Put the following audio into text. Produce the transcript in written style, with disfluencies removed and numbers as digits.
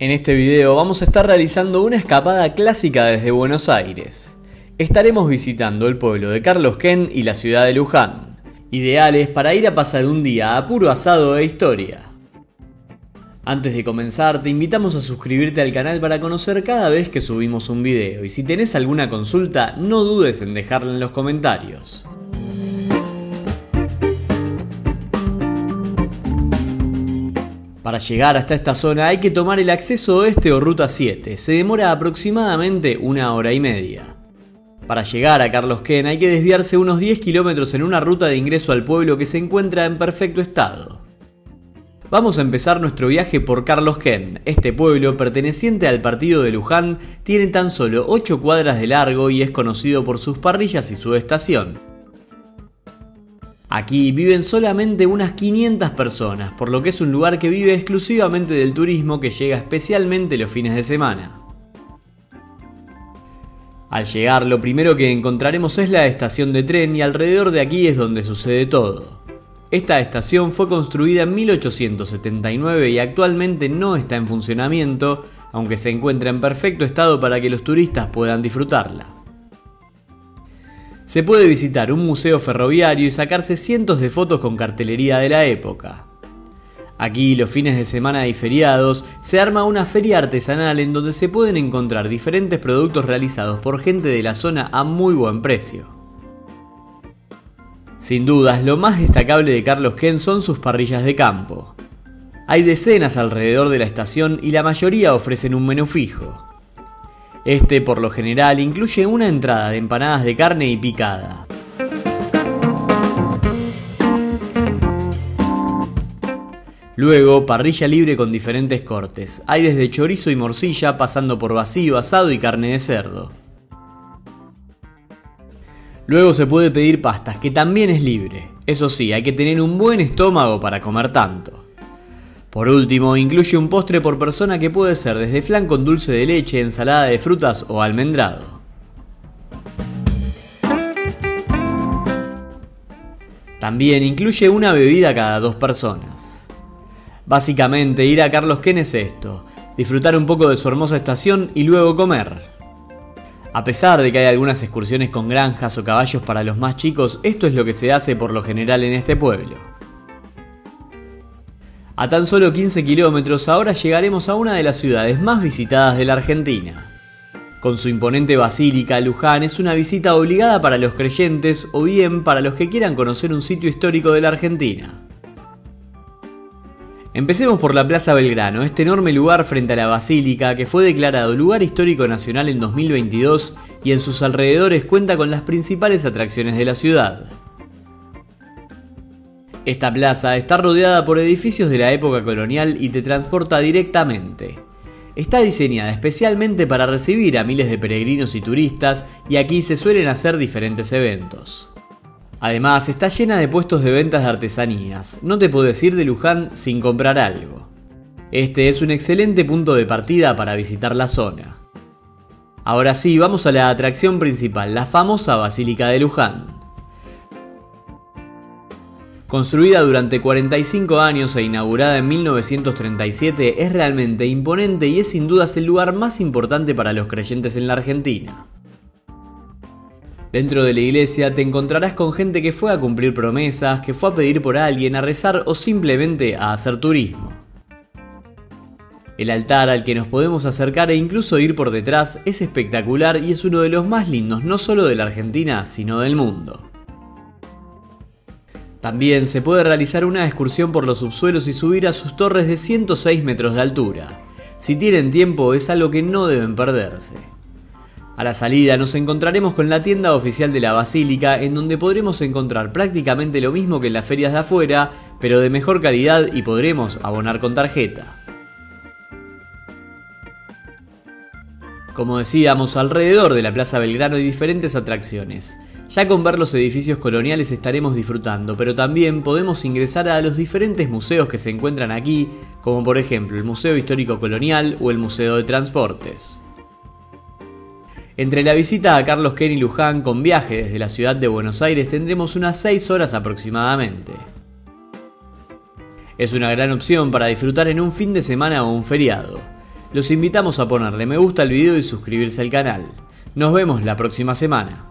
En este video vamos a estar realizando una escapada clásica desde Buenos Aires. Estaremos visitando el pueblo de Carlos Ken y la ciudad de Luján, ideales para ir a pasar un día a puro asado e historia. Antes de comenzar, te invitamos a suscribirte al canal para conocer cada vez que subimos un video, y si tenés alguna consulta, no dudes en dejarla en los comentarios. Para llegar hasta esta zona hay que tomar el acceso oeste o ruta 7, se demora aproximadamente 1 hora y media. Para llegar a Carlos Ken hay que desviarse unos 10 kilómetros en una ruta de ingreso al pueblo que se encuentra en perfecto estado. Vamos a empezar nuestro viaje por Carlos Ken. Este pueblo, perteneciente al partido de Luján, tiene tan solo 8 cuadras de largo y es conocido por sus parrillas y su estación. Aquí viven solamente unas 500 personas, por lo que es un lugar que vive exclusivamente del turismo que llega especialmente los fines de semana. Al llegar, lo primero que encontraremos es la estación de tren y alrededor de aquí es donde sucede todo. Esta estación fue construida en 1879 y actualmente no está en funcionamiento, aunque se encuentra en perfecto estado para que los turistas puedan disfrutarla. Se puede visitar un museo ferroviario y sacarse cientos de fotos con cartelería de la época. Aquí, los fines de semana y feriados, se arma una feria artesanal en donde se pueden encontrar diferentes productos realizados por gente de la zona a muy buen precio. Sin dudas, lo más destacable de Carlos Ken son sus parrillas de campo. Hay decenas alrededor de la estación y la mayoría ofrecen un menú fijo. Este, por lo general, incluye una entrada de empanadas de carne y picada. Luego, parrilla libre con diferentes cortes. Hay desde chorizo y morcilla, pasando por vacío, asado y carne de cerdo. Luego se puede pedir pastas, que también es libre. Eso sí, hay que tener un buen estómago para comer tanto. Por último, incluye un postre por persona que puede ser desde flan con dulce de leche, ensalada de frutas o almendrado. También incluye una bebida cada 2 personas. Básicamente, ir a Carlos Ken es esto: disfrutar un poco de su hermosa estación y luego comer. A pesar de que hay algunas excursiones con granjas o caballos para los más chicos, esto es lo que se hace por lo general en este pueblo. A tan solo 15 kilómetros ahora llegaremos a una de las ciudades más visitadas de la Argentina. Con su imponente basílica, Luján es una visita obligada para los creyentes o bien para los que quieran conocer un sitio histórico de la Argentina. Empecemos por la Plaza Belgrano, este enorme lugar frente a la basílica que fue declarado Lugar Histórico Nacional en 2022 y en sus alrededores cuenta con las principales atracciones de la ciudad. Esta plaza está rodeada por edificios de la época colonial y te transporta directamente. Está diseñada especialmente para recibir a miles de peregrinos y turistas y aquí se suelen hacer diferentes eventos. Además, está llena de puestos de ventas de artesanías. No te podés ir de Luján sin comprar algo. Este es un excelente punto de partida para visitar la zona. Ahora sí, vamos a la atracción principal, la famosa Basílica de Luján. Construida durante 45 años e inaugurada en 1937, es realmente imponente y es sin dudas el lugar más importante para los creyentes en la Argentina. Dentro de la iglesia te encontrarás con gente que fue a cumplir promesas, que fue a pedir por alguien, a rezar o simplemente a hacer turismo. El altar al que nos podemos acercar e incluso ir por detrás es espectacular y es uno de los más lindos no solo de la Argentina, sino del mundo. También se puede realizar una excursión por los subsuelos y subir a sus torres de 106 metros de altura. Si tienen tiempo, es algo que no deben perderse. A la salida nos encontraremos con la tienda oficial de la Basílica, en donde podremos encontrar prácticamente lo mismo que en las ferias de afuera, pero de mejor calidad y podremos abonar con tarjeta. Como decíamos, alrededor de la Plaza Belgrano hay diferentes atracciones. Ya con ver los edificios coloniales estaremos disfrutando, pero también podemos ingresar a los diferentes museos que se encuentran aquí, como por ejemplo el Museo Histórico Colonial o el Museo de Transportes. Entre la visita a Carlos Ken y Luján con viaje desde la ciudad de Buenos Aires tendremos unas 6 horas aproximadamente. Es una gran opción para disfrutar en un fin de semana o un feriado. los invitamos a ponerle me gusta al video y suscribirse al canal. Nos vemos la próxima semana.